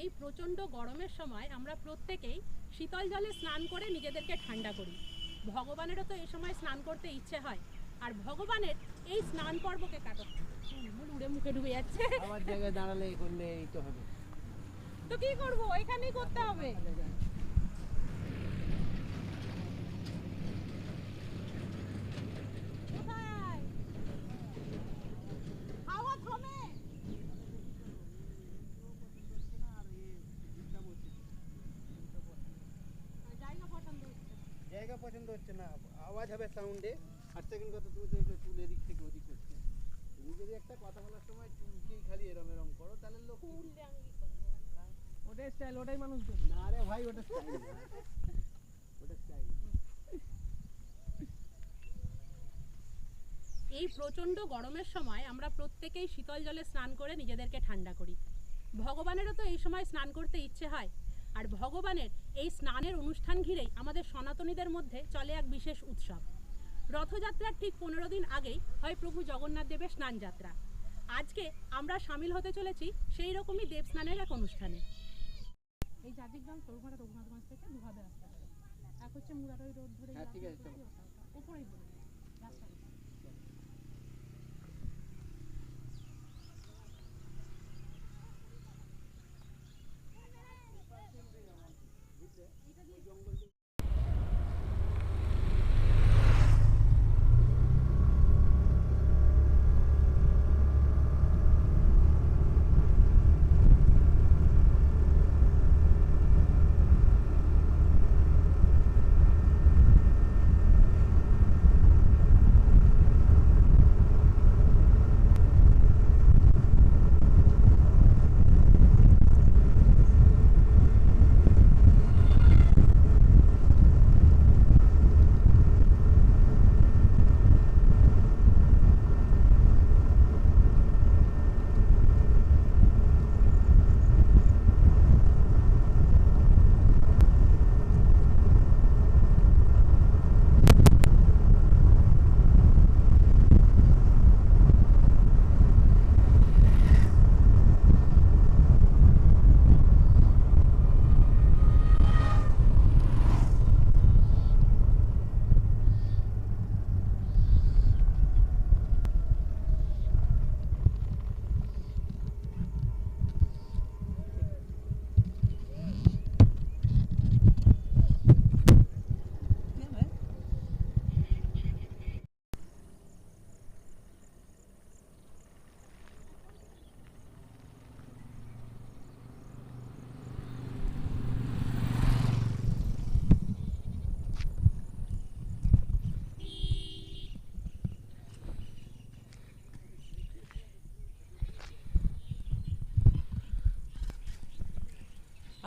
এই প্রচণ্ড গরমের সময় আমরা প্রত্যেকেই শীতল জলে স্নান করে নিজেদেরকে ঠান্ডা করি। ভগবানেরও তো এই সময় স্নান করতে ইচ্ছে হয়, আর ভগবানের এই স্নান পর্বকে কাটাতে উড়ে মুখে ডুবে যাচ্ছে। আমার জায়গায় দাঁড়ালে করলে এই তো হবে। তো কি করবো, এখানেই করতে হবে। জায়গা পছন্দ হচ্ছে না, আওয়াজ হবে সাউন্ডে। আর সেকেন্ড কথা, তুমি তো চুল এদিক থেকে ওদিক করছে। তুমি যদি একটা কথা বলার সময় চুলকেই খালি এরম এরম করো, তাহলে লোক ওটাই স্টাইল, ওটাই মানুষ। না রে ভাই, ওটা স্টাইল না, ওটা স্টাইল। এই প্রচণ্ড গরমের সময় আমরা প্রত্যেকেই শীতল জলে স্নান করে নিজেদেরকে ঠান্ডা করি। ভগবানেরও তো এই সময় স্নান করতে ইচ্ছে হয়, আর ভগবানের এই স্নানের অনুষ্ঠান ঘিরেই আমাদের সনাতনীদের মধ্যে চলে এক বিশেষ উৎসব। রথযাত্রার ঠিক 15 দিন আগেই হয় প্রভু জগন্নাথ দেবের স্নান যাত্রা। আজকে আমরা সামিল হতে চলেছি সেই রকমই দেব স্নানের এক অনুষ্ঠানে। এই জাজিগ্রাম সরুঘাটা রঘুনাথগঞ্জ থেকে দুভাবে আসতে হবে। এক হচ্ছে মুরারই রোড ধরে, হ্যাঁ ঠিক আছে, উপরেই বলে রাস্তা।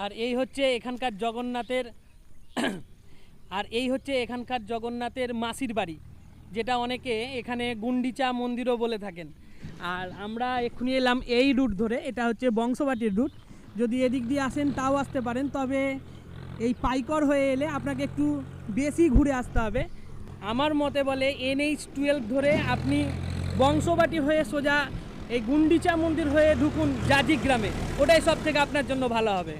আর এই হচ্ছে এখানকার জগন্নাথের মাসির বাড়ি, যেটা অনেকে এখানে গুন্ডিচা মন্দিরও বলে থাকেন। আর আমরা এক্ষুনি এলাম এই রুট ধরে, এটা হচ্ছে বংশবাটির রুট। যদি এদিক দিয়ে আসেন তাও আসতে পারেন, তবে এই পাইকর হয়ে এলে আপনাকে একটু বেশি ঘুরে আসতে হবে। আমার মতে বলে NH-12 ধরে আপনি বংশবাটি হয়ে সোজা এই গুন্ডিচা মন্দির হয়ে ঢুকুন জাজিগ্রামে, ওটাই সব থেকে আপনার জন্য ভালো হবে।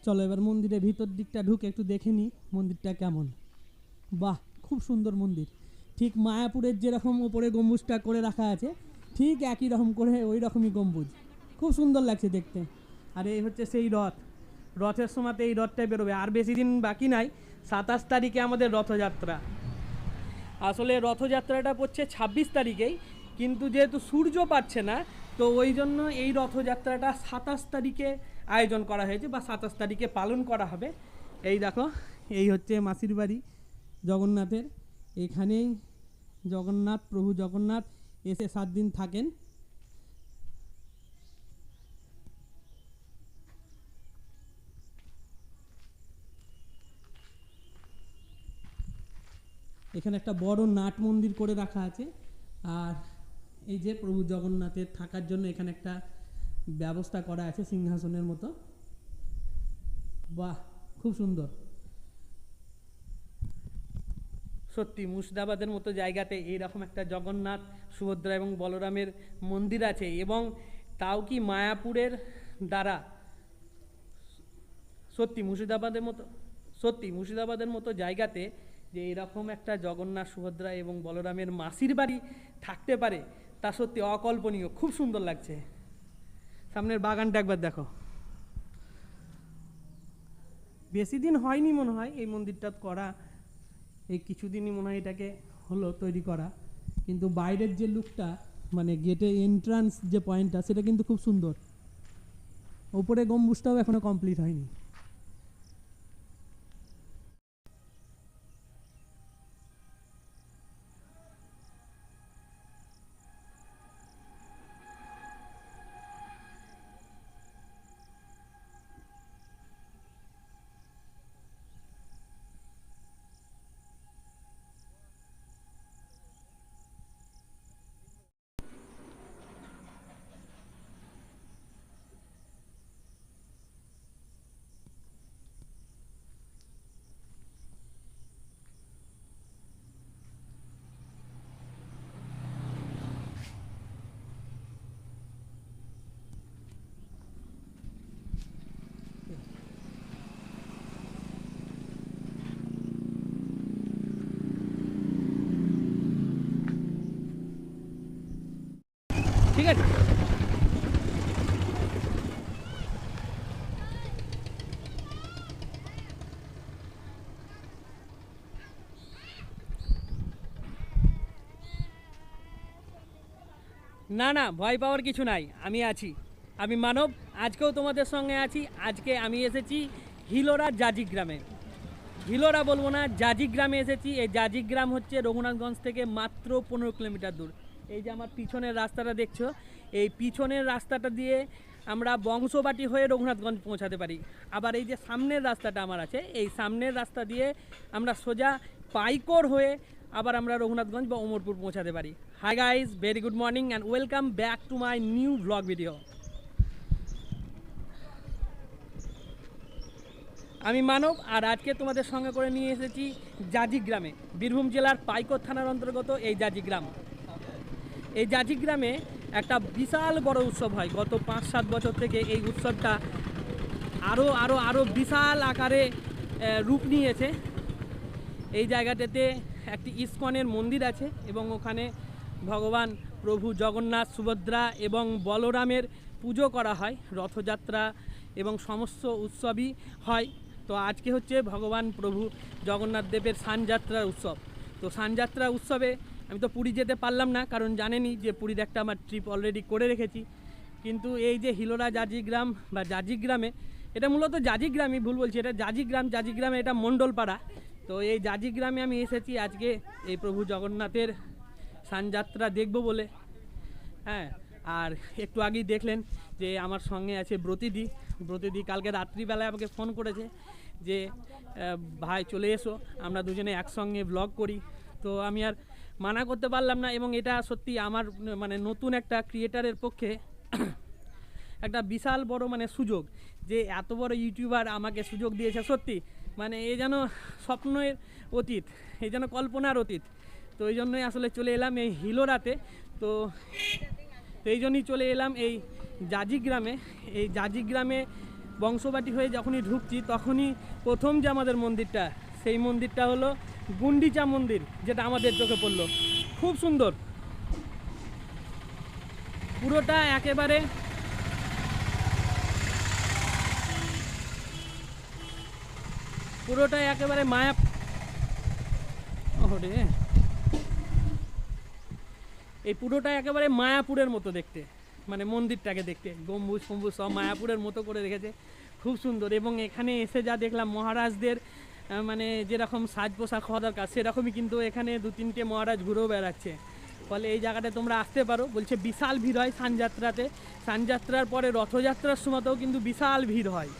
চলো এবার মন্দিরের ভিতর দিকটা ঢুকে একটু দেখে নিই মন্দিরটা কেমন। বাহ, খুব সুন্দর মন্দির। ঠিক মায়াপুরের যেরকম ওপরে গম্বুজটা করে রাখা আছে, ঠিক একই রকম করে ওই রকমই গম্বুজ, খুব সুন্দর লাগছে দেখতে। আর এই হচ্ছে সেই রথের সময়তে এই রথটাই বেরোবে। আর বেশি দিন বাকি নাই, 27 তারিখে আমাদের রথযাত্রা। আসলে রথযাত্রাটা পড়ছে 26 তারিখেই, কিন্তু যেহেতু সূর্য পাচ্ছে না, তো ওই জন্য এই রথযাত্রাটা 27 তারিখে আয়োজন করা হয়েছে, বা 27 তারিখে পালন করা হবে। এই দেখো, এই হচ্ছে মাসির বাড়ি জগন্নাথের। এখানেই জগন্নাথ, প্রভু জগন্নাথ এসে 7 দিন থাকেন। এখানে একটা বড় নাট মন্দির করে রাখা আছে, আর এই যে প্রভু জগন্নাথের থাকার জন্য এখানে একটা ব্যবস্থা করা আছে সিংহাসনের মতো। বাহ, খুব সুন্দর। সত্যি মুর্শিদাবাদের মতো জায়গাতে এইরকম একটা জগন্নাথ, সুভদ্রা এবং বলরামের মন্দির আছে, এবং তাও কি মায়াপুরের দ্বারা। সত্যি মুর্শিদাবাদের মতো জায়গাতে যে এরকম একটা জগন্নাথ, সুভদ্রা এবং বলরামের মাসির বাড়ি থাকতে পারে, তা সত্যি অকল্পনীয়। খুব সুন্দর লাগছে। সামনের বাগানটা একবার দেখো। বেশি দিন হয়নি মনে হয় এই মন্দিরটা করা, এই কিছুদিনই মনে হয় এটাকে হলো তৈরি করা, কিন্তু বাইরের যে লুকটা, মানে গেটে এন্ট্রান্স যে পয়েন্টটা, সেটা কিন্তু খুব সুন্দর। ওপরে গম্বুজটাও এখনো কমপ্লিট হয়নি। ঠিক আছে। না না, ভয় পাওয়ার কিছু নাই, আমি আছি। আমি মানব, আজকেও তোমাদের সঙ্গে আছি। আজকে আমি এসেছি হিলোরা জাজিক গ্রামে। হিলোরা বলবো না, জাজিক গ্রামে এসেছি। এই জাজিক গ্রাম হচ্ছে রঘুনাথগঞ্জ থেকে মাত্র 15 কিলোমিটার দূর। এই যে আমার পিছনের রাস্তাটা দেখছো, এই পিছনের রাস্তাটা দিয়ে আমরা বংশবাটি হয়ে রঘুনাথগঞ্জ পৌঁছাতে পারি। আবার এই যে সামনের রাস্তাটা আমার আছে, এই সামনের রাস্তা দিয়ে আমরা সোজা পাইকর হয়ে আবার আমরা রঘুনাথগঞ্জ বা ওমরপুর পৌঁছাতে পারি। Hi guys, very good morning and welcome back to my new blog video. আমি মানব, আর আজকে তোমাদের সঙ্গে করে নিয়ে এসেছি জাজিক গ্রামে, বীরভূম জেলার পাইকর থানার অন্তর্গত এই জাজিক গ্রাম। এই জাজিক গ্রামে একটা বিশাল বড় উৎসব হয়। গত 5-7 বছর থেকে এই উৎসবটা আরও বিশাল আকারে রূপ নিয়েছে। এই জায়গাটাতে একটি ইস্কনের মন্দির আছে, এবং ওখানে ভগবান প্রভু জগন্নাথ, সুভদ্রা এবং বলরামের পুজো করা হয়। রথযাত্রা এবং সমস্ত উৎসবই হয়। তো আজকে হচ্ছে ভগবান প্রভু জগন্নাথ দেবের সানযাত্রার উৎসব। তো সানযাত্রা উৎসবে আমি তো পুরী যেতে পারলাম না, কারণ জানেনই যে পুরীর একটা আমার ট্রিপ অলরেডি করে রেখেছি। কিন্তু এই যে হিলোরা জাজিক গ্রাম বা জাজিক গ্রামে, এটা মূলত জাজিক গ্রামই, ভুল বলছি, এটা জাজিক গ্রামে এটা মণ্ডলপাড়া। তো এই জাজিক গ্রামে আমি এসেছি আজকে এই প্রভু জগন্নাথের সানযাত্রা দেখব বলে। হ্যাঁ, আর একটু আগেই দেখলেন যে আমার সঙ্গে আছে ব্রতিদি কালকে রাত্রিবেলায় আমাকে ফোন করেছে যে ভাই চলে এসো, আমরা দুজনে একসঙ্গে ব্লগ করি। তো আমি আর মানা করতে পারলাম না, এবং এটা সত্যি আমার মানে নতুন একটা ক্রিয়েটারের পক্ষে একটা বিশাল বড় মানে সুযোগ, যে এত বড় ইউটিউবার আমাকে সুযোগ দিয়েছে। সত্যি মানে এ যেন স্বপ্নের অতীত, এই যেন কল্পনার অতীত। তো এই জন্যই আসলে চলে এলাম এই হিলোরাতে। তো এই জন্যই চলে এলাম এই জাজিক গ্রামে। এই জাজিক গ্রামে বংশবাটি হয়ে যখনই ঢুকছি, তখনই প্রথম যে আমাদের মন্দিরটা, সেই মন্দিরটা হলো গুন্ডিচা মন্দির, যেটা আমাদের চোখে পড়লো। খুব সুন্দর, পুরোটা একেবারে মায়া। ওরে, এই পুরোটা একেবারে মায়াপুরের মতো দেখতে, মানে মন্দিরটাকে দেখতে গম্বুজ ফম্বুজ সব মায়াপুরের মতো করে রেখেছে। খুব সুন্দর। এবং এখানে এসে যা দেখলাম, মহারাজদের মানে যেরকম সাজ পোশাক হওয়া দরকার সেরকমই কিন্তু এখানে 2-3টে মহারাজ ঘুরেও বেড়াচ্ছে। ফলে এই জায়গাটায় তোমরা আসতে পারো। বলছে বিশাল ভিড় হয় সানযাত্রাতে, সানযাত্রার পরে রথযাত্রার সময়তেও কিন্তু বিশাল ভিড় হয়।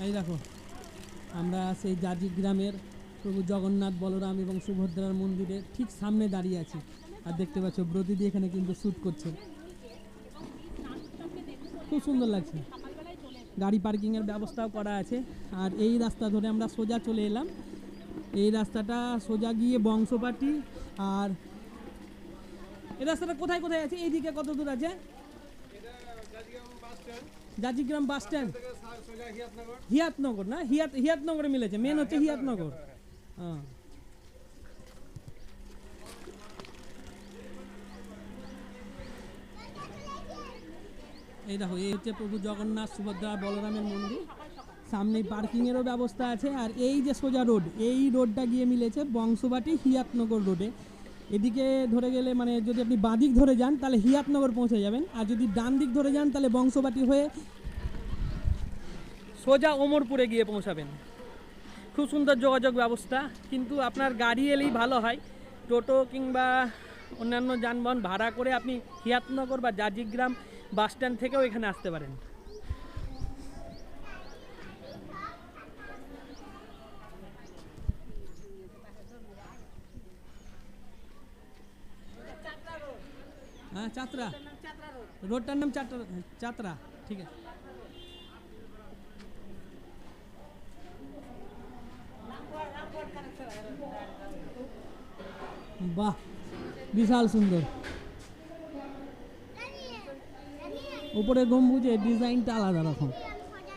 এই দেখো আমরা সেই জাজি গ্রামের প্রভু জগন্নাথ, বলরাম এবং সুভদ্রার মন্দিরের ঠিক সামনে দাঁড়িয়ে আছি। আর দেখতে পাচ্ছ ব্রতিদি এখানে কিন্তু শ্যুট করছে, খুব সুন্দর লাগছে। গাড়ি পার্কিংয়ের ব্যবস্থাও করা আছে। আর এই রাস্তা ধরে আমরা সোজা চলে এলাম। এই রাস্তাটা সোজা গিয়ে বংশপাটি, আর এই রাস্তাটা কোথায় কোথায় আছে, এইদিকে কত দূর আছে? জাজিগ্রাম বাস স্ট্যান্ড, হিয়াতনগর না, হিয়াতনগরে মিলেছে, মেন হচ্ছে হিয়াতনগর। হ্যাঁ, এই দেখো এই হচ্ছে প্রভু জগন্নাথ, সুভদ্রা, বলরামের মন্দির। সামনে পার্কিংয়েরও ব্যবস্থা আছে। আর এই যে সোজা রোড, এই রোডটা গিয়ে মিলেছে বংশবাটি হিয়াতনগর রোডে। এদিকে ধরে গেলে মানে যদি আপনি বাঁদিক ধরে যান তাহলে হিয়াতনগর পৌঁছে যাবেন, আর যদি ডান দিক ধরে যান তাহলে বংশবাটি হয়ে সোজা ওমরপুরে গিয়ে পৌঁছাবেন। খুব সুন্দর যোগাযোগ ব্যবস্থা, কিন্তু আপনার গাড়ি এলেই ভালো হয়। টোটো কিংবা অন্যান্য যানবাহন ভাড়া করে আপনি হিয়াতনগর বা জাজিগ্রাম বাস স্ট্যান্ড থেকেও এখানে আসতে পারেন। হ্যাঁ, চাতরা রোডটার নাম চাতরা, ঠিক আছে। বাহ, বিশাল সুন্দর। উপরে গম্বুজের ডিজাইনটা আলাদা রকম,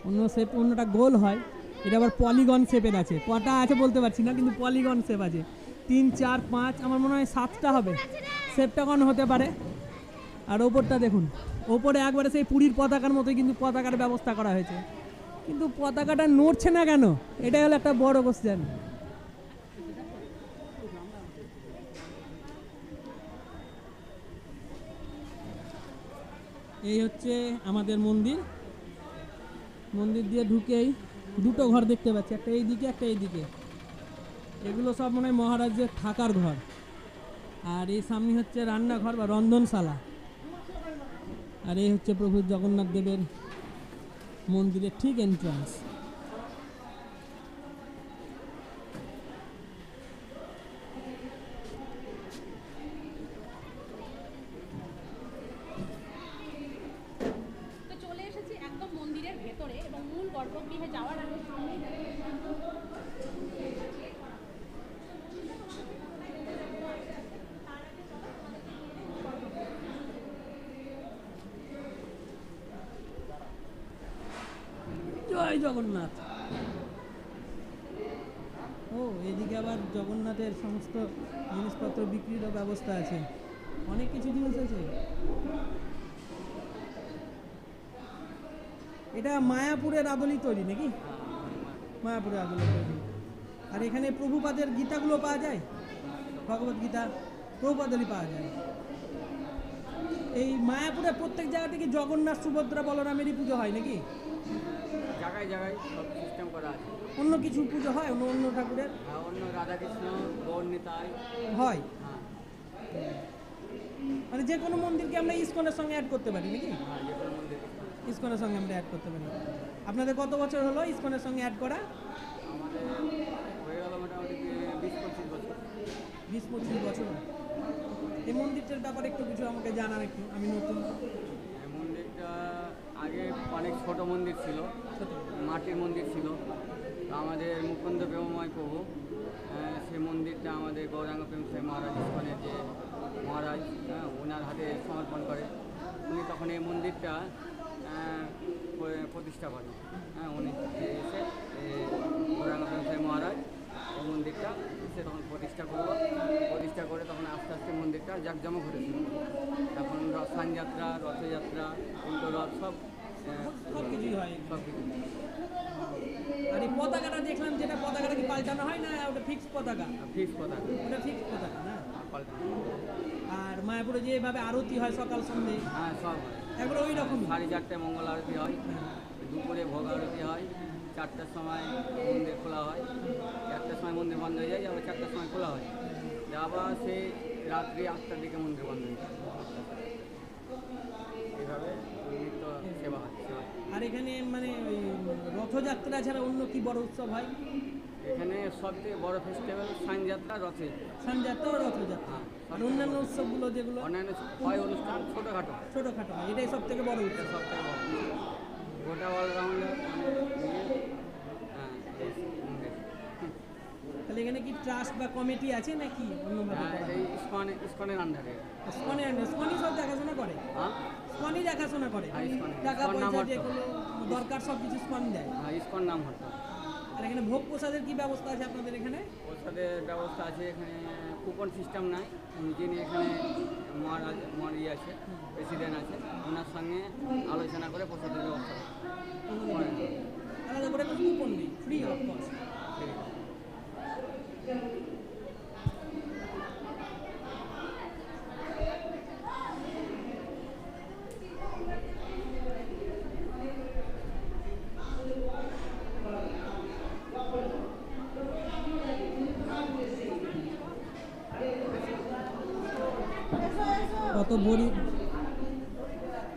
অন্য শেপ, অন্যটা গোল হয়, এটা আবার পলিগন শেপের আছে। কটা আছে বলতে পারছি না, কিন্তু পলিগন শেপ আছে। 3, 4, 5, আমার মনে হয় 7টা হবে। সেপ্টাগন হতে পারে। আর ওপরটা দেখুন, ওপরে একবারে সেই পুরীর পতাকার মতোই কিন্তু পতাকার ব্যবস্থা করা হয়েছে, কিন্তু পতাকাটা নড়ছে না কেন, এটাই হলো একটা বড় কোশ্চেন। এই হচ্ছে আমাদের মন্দির। মন্দির দিয়ে ঢুকেই দুটো ঘর দেখতে পাচ্ছি, একটা এই দিকে একটা এই দিকে। এগুলো সব মনে হয় মহারাজের থাকার ঘর। আর এই সামনে হচ্ছে রান্নাঘর বা রন্ধনশালা। আর এই হচ্ছে প্রভু জগন্নাথ দেবের মন্দিরের ঠিক এন্ট্রান্স। তো চলে এসেছি একদম মন্দিরের ভেতরে, এবং মূল গর্ভগৃহে যাওয়ার আগে জয় জগন্নাথ। ও, এদিকে আবার জগন্নাথের সমস্ত জিনিসপত্র বিক্রিরও ব্যবস্থা আছে, অনেক কিছু জিনিস আছে। এটা মায়াপুরের আদলেই তৈরি নাকি? মায়াপুরের আদলে তৈরি। আর এখানে প্রভুপাদের গীতাগুলো পাওয়া যায়, ভগবত গীতা প্রভুপাদেরই পাওয়া যায়। এই মায়াপুরে প্রত্যেক জায়গা থেকে জগন্নাথ, সুভদ্রা, বলরামেরই পুজো হয় নাকি? জায়গায় জায়গায় সব সিস্টেম করা আছে। অন্য কিছু পুজো হয় অন্য অন্য ঠাকুরের? অন্য রাধাকৃষ্ণ, গৌর নিতাই হয়। হ্যাঁ, মানে যে কোনো মন্দিরকে আমরা ইসকনের সঙ্গে অ্যাড করতে পারি নাকি? হ্যাঁ, যে কোনো মন্দির। ইসকনের সঙ্গে আমরা অ্যাড করতে পারি। আপনাদের কত বছর হলো ইসকনের সঙ্গে অ্যাড করা? আমাদের হয়ে গেল মোটামুটি 20-25 বছর। 20-25 বছর। এই মন্দিরটার ব্যাপারে একটু কিছু আমাকে জানান একটু, আমি নতুন। এই মন্দিরটা আগে অনেক ছোট মন্দির ছিল, মাটির মন্দির ছিল। তো আমাদের মুকুন্দ প্রেমময় প্রভু সেই মন্দিরটা আমাদের গৌরাঙ্গ প্রেমময় মহারাজ ইস্কনের যে মহারাজ, ওনার হাতে সমর্পণ করে। উনি তখন এই মন্দিরটা প্রতিষ্ঠা করেন। উনি এসে গৌরাঙ্গ প্রেমময় মহারাজ এই মন্দিরটা এসে তখন প্রতিষ্ঠা করে তখন আস্তে আস্তে মন্দিরটা জাঁকজমক ঘটেছিল। এখন সানযাত্রা, রথযাত্রা, উল্টো রথ সব কিছুই হয়। সব কিছু। আর এই পতাকাটা দেখলাম, যেটা পতাকাটা কি পাল্টানো হয় না ওটা ফিক্সড পতাকা? ফিক্স কথা। ওটা ফিক্সড পতাকা না? পাল্টানো। আর মায়াপুরে যে এভাবে আরতি হয় সকাল সন্ধ্যে, হ্যাঁ, সব হয়। একবার ওই রকম। 4:30 মঙ্গল আরতি হয়, দুপুরে ভোগ আরতি হয়, 4টার সময় মন্দির খোলা হয়, 4টার সময় মন্দির বন্ধ হয়ে যায়, আবার 4টার সময় খোলা হয়, আবার সেই রাত্রি 8টার দিকে মন্দির বন্ধ হয়ে যায়। এইভাবে নিত্য সেবা হয়। আর এখানে মানে ওই রথযাত্রা ছাড়া অন্য কি বড় উৎসব হয়? এখানে সবথেকে বড় ফেস্টিভ্যাল সানযাত্রা, রথে সানযাত্রা ও রথযাত্রা। আর অন্যান্য উৎসবগুলো যেগুলো অন্যান্য হয় অনুষ্ঠান ছোটোখাটো, ছোটোখাটো হয়, এটাই সব থেকে বড় এটা উৎসব। সব থেকে বড়। গোটা অলরাউন্ডার হ্যাঁ এই মন্দির। তাহলে এখানে কি ট্রাস্ট বা কমিটি আছে নাকি অন্যভাবে? হ্যাঁ, এই ইসকনের আন্ডারে। স্কনই সব দেখাশোনা করে, হ্যাঁ, স্কনই দেখাশোনা করে, হ্যাঁ, ইসকনে। টাকা ইসকন নাম পয়সা হতো। যেগুলো দরকার সব কিছু স্কন দেয়। হ্যাঁ, ইসকন নাম হতো। আর এখানে ভোগ প্রসাদের কি ব্যবস্থা আছে আপনাদের এখানে? প্রসাদের ব্যবস্থা আছে এখানে, কুপন সিস্টেম নাই। যিনি এখানে মহারাজ আছে, প্রেসিডেন্ট আছে, ওনার সঙ্গে আলোচনা করে প্রসাদের ব্যবস্থা করে। আলাদা করে কোনো কুপন নেই, ফ্রি অফ কস্ট। ঠিক আছে।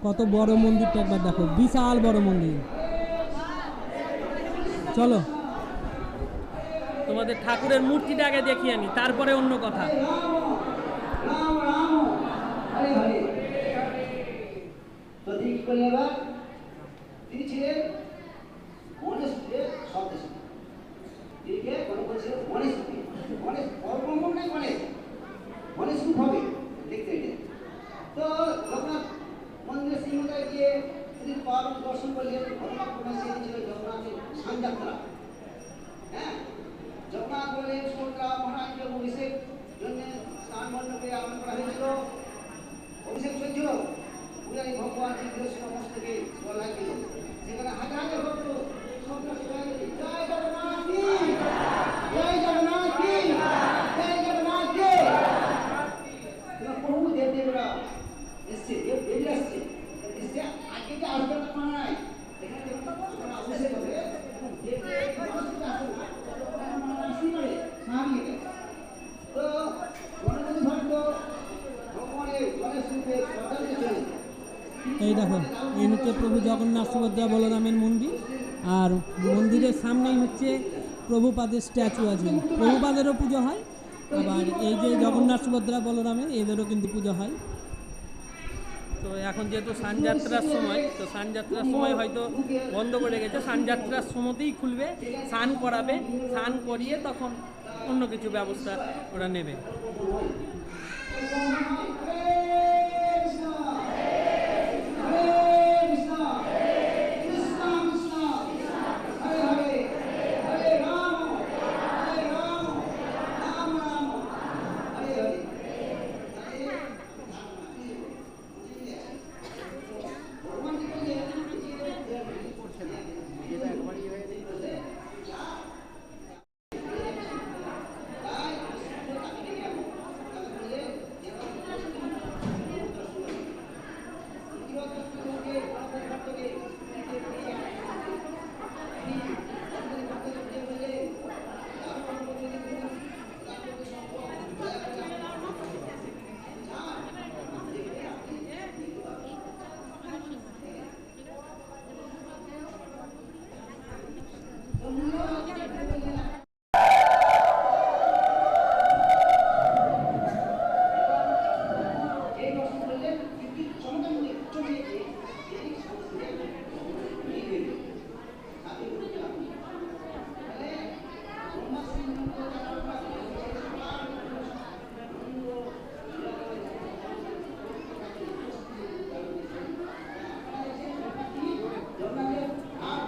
কত বড় মন্দিরটা একবার দেখো, বিশাল বড় মন্দির। চলো তোমাদের ঠাকুরের মূর্তিটা আগে দেখিয়ে আনি, তারপরে অন্য কথা। তিনি ছিলেন গণেশ শব্দ, তিনি কে বলছিলেন গণেশ, গণেশ পরব্রহ্ম নাই, গণেশ রূপ হবে দেখতে এটা। তো জগন্নাথ মন্দিরের সিংহটায় গিয়ে তিনি পার্বতী দর্শন করলেন। ঘটনা প্রকাশে ছিল জগন্নাথের সানযাত্রা। হ্যাঁ, জগন্নাথ বললেন সুভদ্রা মহারাজকে অভিষেক জন্য স্নান মণ্ডপে আহ্বান করা হয়েছিল। অভিষেক চলছিল, পূজারী ভগবান শ্রীকৃষ্ণ সমস্তকে বলা গেল। সেখানে হাজার হাজার ভক্ত জয় জগন্নাথ কি, জয় জগন্নাথ কি, জয় জগন্নাথ কি। প্রভু দেবদেবরা এসছে, দেবদেবীরা এসছে, এসছে আজকে যে আসবে না মানে নাই। এখানে অভিষেক হবে এবং দেবদেব মানুষকে আসবে না, আসতেই পারে স্বাভাবিক। তো গণপতি ভক্ত ভগবানের গণেশ রূপে শ্রদ্ধাঞ্জলি চলে। এই দেখো, এই হচ্ছে প্রভু জগন্নাথ সুভদ্রা বলরামের মন্দির। আর মন্দিরের সামনেই হচ্ছে প্রভুপাদের স্ট্যাচু আছে। প্রভুপাদেরও পুজো হয়, আবার এই যে জগন্নাথ সুভদ্রা বলরামের এদেরও কিন্তু পুজো হয়। তো এখন যেহেতু সানযাত্রার সময়, তো সানযাত্রার সময় হয়তো বন্ধ করে গেছে, সানযাত্রার সময়তেই খুলবে, স্নান করাবে, স্নান করিয়ে তখন অন্য কিছু ব্যবস্থা ওরা নেবে।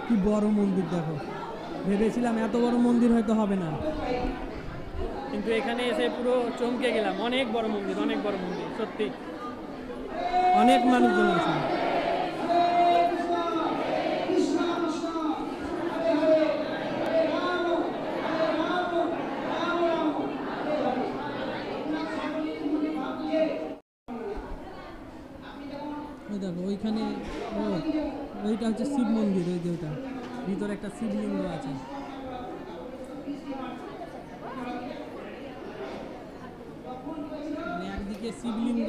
কি বড় মন্দির দেখো, ভেবেছিলাম এত বড় মন্দির হয়তো হবে না, কিন্তু এখানে এসে পুরো চমকে গেলাম। অনেক বড় মন্দির, অনেক বড় মন্দির, সত্যি অনেক মানুষজন আছে। ওই দেখো ওইখানে, ও ওইটা হচ্ছে শিব মন্দির, ওই যে ওটা ভিতরে একটা শিবলিঙ্গ আছে। মানে একদিকে শিবলিঙ্গ,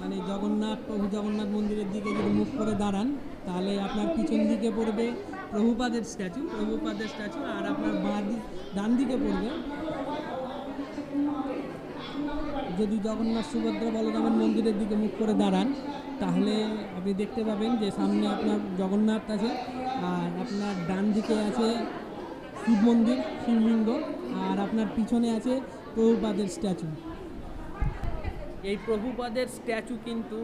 মানে জগন্নাথ, প্রভু জগন্নাথ মন্দিরের দিকে যদি মুখ করে দাঁড়ান তাহলে আপনার পিছন দিকে পড়বে প্রভুপাদের স্ট্যাচু, আর আপনার ডান দিকে পড়বে, যদি জগন্নাথ সুভদ্রা বলরামের মন্দিরের দিকে মুখ করে দাঁড়ান তাহলে আপনি দেখতে পাবেন যে সামনে আপনার জগন্নাথ আছে, আর আপনার ডান দিকে আছে শিব মন্দির, শিবলিঙ্গ, আর আপনার পিছনে আছে প্রভুপাদের স্ট্যাচু। এই প্রভুপাদের স্ট্যাচু কিন্তু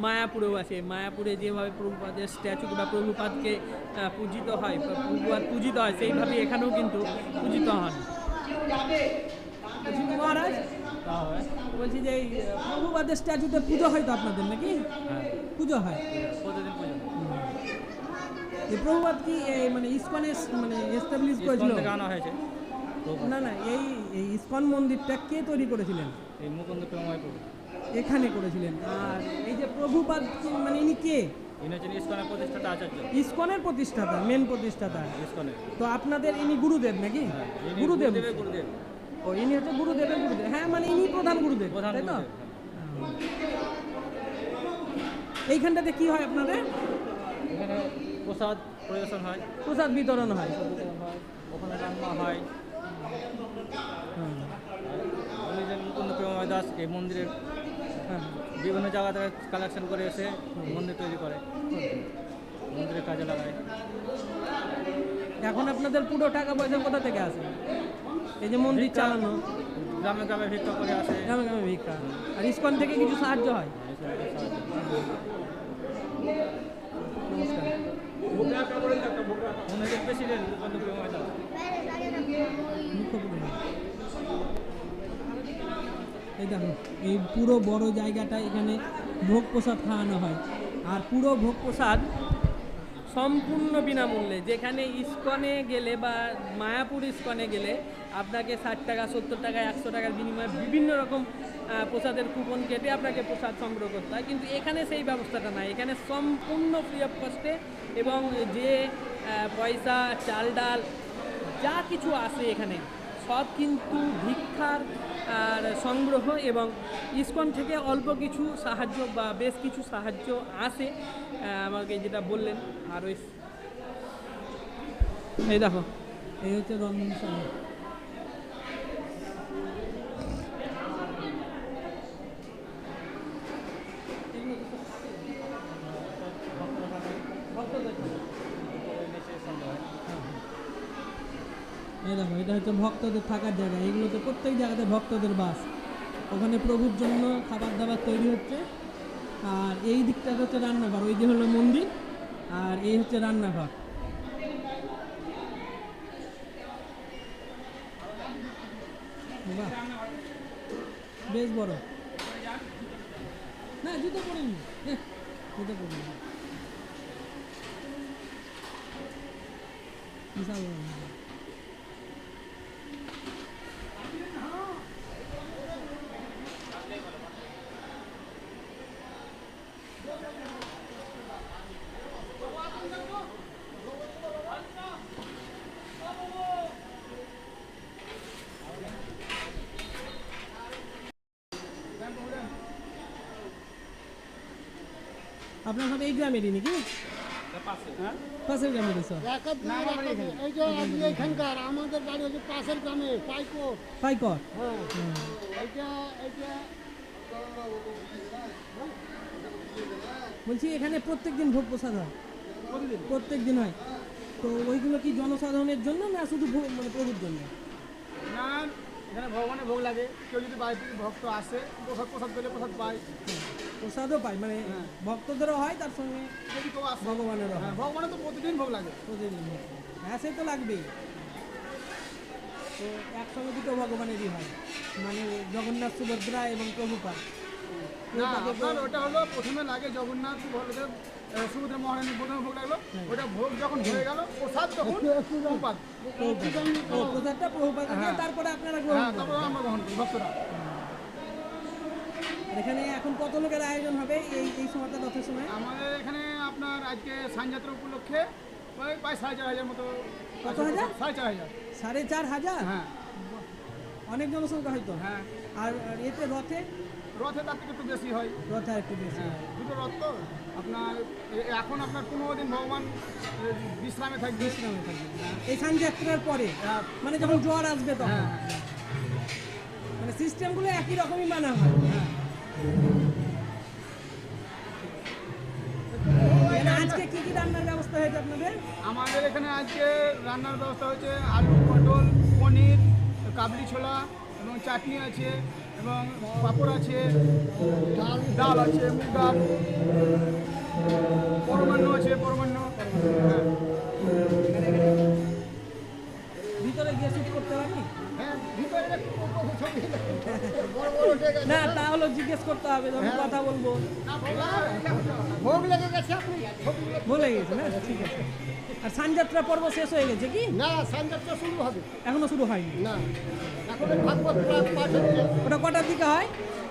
মায়াপুরেও আছে। মায়াপুরে যেভাবে প্রভুপাদের স্ট্যাচু বা প্রভুপাদকে পূজিত হয়, প্রভুপাদ পূজিত হয়, সেইভাবে এখানেও কিন্তু পূজিত হন। বলছি মহারাজ, বলছি যে এই প্রভুপাদের স্ট্যাচুতে পুজো হয় তো আপনাদের নাকি? পুজো হয় প্রতিদিন পুজো এই প্রভুপাদ কি মানে ইসকনে মানে এস্টাবলিশ করেছিল? আনা হয়েছে না না, এই এই ইসকন মন্দিরটা কে তৈরি করেছিলেন? এই মুকুন্দ প্রেমময় প্রভু এখানে করেছিলেন। আর এই যে প্রভুপাদ মানে ইনি কে? ইনি হচ্ছেন ইসকনের প্রতিষ্ঠাতা আচার্য, ইসকনের প্রতিষ্ঠাতা, মেন প্রতিষ্ঠাতা। ইসকনের তো আপনাদের ইনি গুরুদেব নাকি? গুরুদেব, গুরুদেব ও ইনি হচ্ছে গুরুদেবের গুরুদেব। হ্যাঁ, মানে ইনি প্রধান গুরুদেব, প্রধান তাই তো? গুরুদেব, এইখানটাতে কি হয় আপনাদের? এখানে প্রসাদ পরিবেশন হয়, প্রসাদ বিতরণ হয়। ওখানে রান্না হয়। হুম, উনি যে মুকুন্দ প্রেমময় দাস এই মন্দিরের হ্যাঁ, বিভিন্ন জায়গা থেকে কালেকশন করে এসে মন্দির তৈরি করে, মন্দিরের কাজে লাগায়। এখন আপনাদের পুরো টাকা পয়সা কোথা থেকে আসে? এই যে মন্দির চালানো, গ্রামে গ্রামে ভিক্ষা করে আসে। গ্রামে গ্রামে ভিক্ষা, আর ইসকন থেকে কিছু সাহায্য হয়? নমস্কার। উনি হচ্ছেন প্রেসিডেন্ট মুকুন্দ প্রেমময় দাস। এই দেখো এই পুরো বড় জায়গাটা, এখানে ভোগ প্রসাদ খাওয়ানো হয়, আর পুরো ভোগ প্রসাদ সম্পূর্ণ বিনামূল্যে। যেখানে ইসকনে গেলে বা মায়াপুর ইসকনে গেলে আপনাকে 60 টাকা, 70 টাকা, 100 টাকার বিনিময়ে বিভিন্ন রকম প্রসাদের কুপন কেটে আপনাকে প্রসাদ সংগ্রহ করতে হয়, কিন্তু এখানে সেই ব্যবস্থাটা নাই। এখানে সম্পূর্ণ ফ্রি অফ কস্টে, এবং যে পয়সা, চাল ডাল যা কিছু আসে এখানে সব কিন্তু ভিক্ষার আর সংগ্রহ, এবং ইসকন থেকে অল্প কিছু সাহায্য বা বেশ কিছু সাহায্য আসে আমাকে যেটা বললেন। আর ওই এই দেখো এই হচ্ছে রন্ধনশালা। এই দেখো এটা হচ্ছে ভক্তদের থাকার জায়গা। এগুলোতে প্রত্যেক জায়গাতে ভক্তদের বাস। ওখানে প্রভুর জন্য খাবার দাবার তৈরি হচ্ছে, আর এই দিকটা হচ্ছে রান্নাঘর। ওই যে হলো মন্দির, আর এই হচ্ছে রান্নাঘর। বাহ, বেশ বড়। না জুতো পরিনি, জুতো পরিনি, বিশাল বড়। আপনার সব এই গ্রামেরই নাকি? পাশের গ্রামেরই সব? এই যে আপনি এখানকার, আমাদের বাড়ি হচ্ছে পাশের গ্রামে পাইকোট। পাইকর। হ্যাঁ, এইটা এইটা বলছি এখানে প্রত্যেক দিন ভোগ প্রসাদ হয়? প্রত্যেক দিন হয়। তো ওইগুলো কি জনসাধারণের জন্য না শুধু মানে প্রভুর জন্য? না, এখানে ভগবানের ভোগ লাগে। কেউ যদি বাড়ি থেকে ভক্ত আসে, প্রসাদ পেলে প্রসাদ পায়। প্রসাদও পাই, মানে ভক্তদেরও হয়, তার সঙ্গে যদি কেউ আসে, ভগবানেরও হয়। হ্যাঁ, ভগবানের তো প্রতিদিন ভোগ লাগে। প্রতিদিন ভোগ। হ্যাঁ, সে তো লাগবেই। তো একসঙ্গে দুটো ভগবানেরই হয়, মানে জগন্নাথ, সুভদ্রা এবং প্রভুপাদ। না, আপনার ওটা হলো প্রথমে লাগে জগন্নাথ বলদেব, সুভদ্রা মহারানী প্রথমে ভোগ লাগলো। ওটা ভোগ যখন হয়ে গেল, প্রসাদ তখন প্রভুপাদ। ও, প্রসাদটা প্রভুপাদ, তারপরে আপনারা গ্রহণ হ্যাঁ, করেন। তারপরে আমরা গ্রহণ করি ভক্তরা। আর এখানে এখন কত লোকের আয়োজন হবে এই সময়টা? দশটার সময়? আমাদের এখানে আপনার আজকে সানযাত্রা উপলক্ষে ওই প্রায় 4,500 মতো। কত হাজার? 4,500। 4,500? হ্যাঁ অনেক জনসংখ্যা হয়তো। হ্যাঁ। আর এতে রথে? রথে তার থেকে একটু বেশি হয়। রথে আর একটু বেশি হ্যাঁ, হয়। দুটো রথ তো আপনার এখন আপনার 15 দিন ভগবান বিশ্রামে থাকবে। বিশ্রামে থাকবে। এই সানযাত্রার পরে মানে যখন জ্বর আসবে তখন? হ্যাঁ মানে সিস্টেমগুলো একই রকমই মানা হয়। মানে আজকে কি কি রান্নার ব্যবস্থা হয়েছে আপনাদের? আমাদের এখানে আজকে রান্নার ব্যবস্থা হচ্ছে আলু, পটল, পনির, কাবলি ছোলা এবং চাটনি আছে এবং পাঁপড় আছে, ডাল আছে, মুগ ডাল, পরমান্ন আছে, পরমান্ন। হ্যাঁ। ভিতরে গিয়ে শুট করতে পারি? হ্যাঁ, ভিতরে ছবি না তা হলো জিজ্ঞেস করতে হবে, আমি কথা বলবো। ভোগ লেগে গেছে, আপনি বলে গেছে না, ঠিক আছে। আর সানযাত্রা পর্ব শেষ হয়ে গেছে কি? না, সানযাত্রা শুরু হবে এখনো শুরু হয়নি? না, এখন ভাগবত পাঠ হচ্ছে। ওটা কটার দিকে হয়?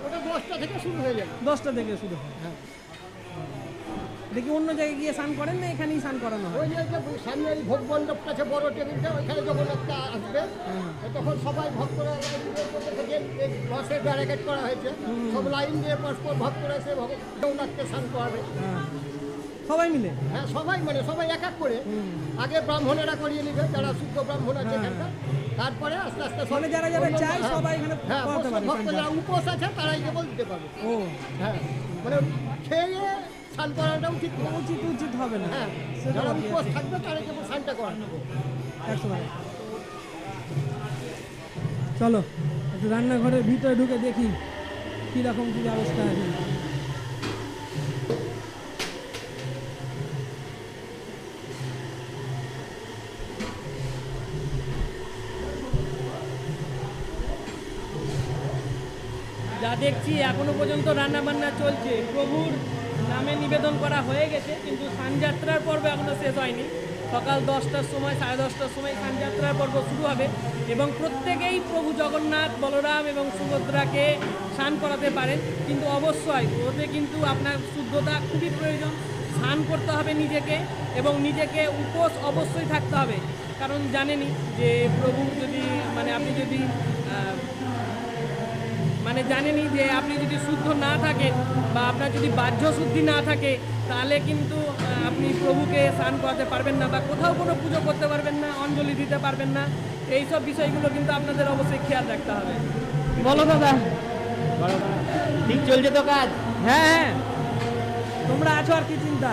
ওটা 10টা থেকে শুরু হয়ে যাবে। 10টা থেকে শুরু হয়। হ্যাঁ। দেখি অন্য জায়গায় গিয়ে স্নান করেন না এখানেই স্নান করানো হয়? ওই যে সামনে এই ভোগ মণ্ডপটা আছে বড় টেবিলটা, ওইখানে যখন একটা আসবে তখন সবাই ভক্তরা লাইন দিয়ে করতে থাকে। এই বাসের ব্যারিকেড করা হয়েছে, সব লাইন দিয়ে পরস্পর ভক্তরা এসে জগন্নাথকে স্নান করাবে। হ্যাঁ। সবাই মিলে? হ্যাঁ, সবাই মানে সবাই এক এক করে। আগে ব্রাহ্মণেরা করিয়ে নিবে, যারা শুদ্ধ ব্রাহ্মণ আছে এখানটা। তারপরে আস্তে আস্তে সব মানে যারা যারা অন্য- চায় হ্যাঁ, সবাই এখানে হ্যাঁ, করাতে পারে ভক্ত যারা সানযাত্রা। উপোস আছে তারাই কেবল দিতে পারবে। ও হ্যাঁ, মানে খেয়ে স্নান করাটা উচিত না। উচিত হবে না। হ্যাঁ, সেটা যারা ঠিক উপোস আছে। থাকবে তারাই কেবল স্নানটা করানো। 100 চলো একটু রান্নাঘরের ভিতরে ঢুকে দেখি কীরকম কী ব্যবস্থা আছে। যা দেখছি এখনো পর্যন্ত রান্না বান্না চলছে, প্রভুর নামে নিবেদন করা হয়ে গেছে, কিন্তু সানযাত্রার পর্ব এখনো শেষ হয়নি। সকাল 10টার সময় 10:30টার সময় সানযাত্রার পর্ব শুরু হবে এবং প্রত্যেকেই প্রভু জগন্নাথ, বলরাম এবং সুভদ্রাকে স্নান করাতে পারেন, কিন্তু অবশ্যই ওতে কিন্তু আপনার শুদ্ধতা খুবই প্রয়োজন। স্নান করতে হবে নিজেকে এবং নিজেকে উপোস অবশ্যই থাকতে হবে, কারণ জানেনই যে প্রভু যদি মানে আপনি যদি মানে জানেনই যে আপনি যদি শুদ্ধ না থাকেন বা আপনার যদি বাহ্য শুদ্ধি না থাকে তাহলে কিন্তু আপনি প্রভুকে স্নান করাতে পারবেন না বা কোথাও কোনো পুজো করতে পারবেন না, অঞ্জলি দিতে পারবেন না। এই সব বিষয়গুলো কিন্তু আপনাদের অবশ্যই খেয়াল রাখতে হবে। বলো দাদা, ঠিক চলছে তো কাজ? হ্যাঁ হ্যাঁ, তোমরা আছো আর কি চিন্তা।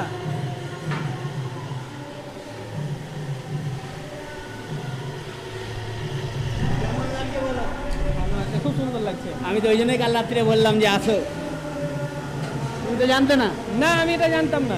খুব সুন্দর লাগছে। আমি তো ওই জন্যই কাল রাত্রে বললাম যে আসো, তুমি তো জানতে না। না আমি এটা জানতাম না।